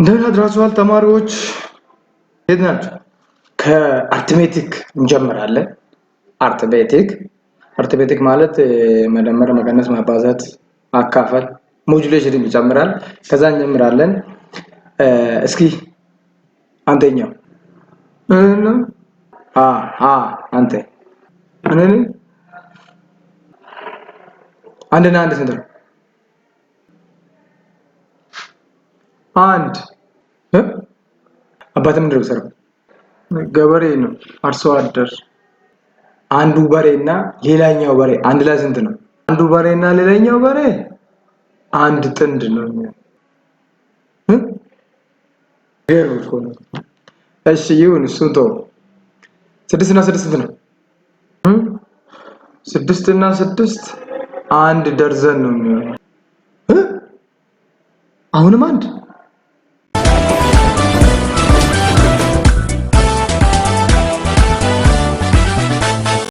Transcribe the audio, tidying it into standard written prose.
እንደምን አድራችኋል ተማሪዎች? የት ናችሁ? ከአርትሜቲክ እንጀምራለን። አርትሜቲክ ማለት መደመር፣ መቀነስ፣ ማባዛት፣ ማካፈል፣ ሞጁሌሽን ይጨምራል። ከዛ እንጀምራለን። እስኪ አንደኛው አንተ አንድና አንድ ስንት ነው? አንድ አባት ምንድን ነው የሚሰራው? ገበሬ ነው፣ አርሶ አደር። አንዱ በሬና ሌላኛው በሬ አንድ ላይ ስንት ነው? አንዱ በሬና ሌላኛው በሬ አንድ ጥንድ ነው የሚሆነው። እሺ ይሁን፣ እሱን ተው። 6 እና 6 ስንት ነው? 6 እና 6 አንድ ደርዘን ነው የሚሆነው። አሁንም አንድ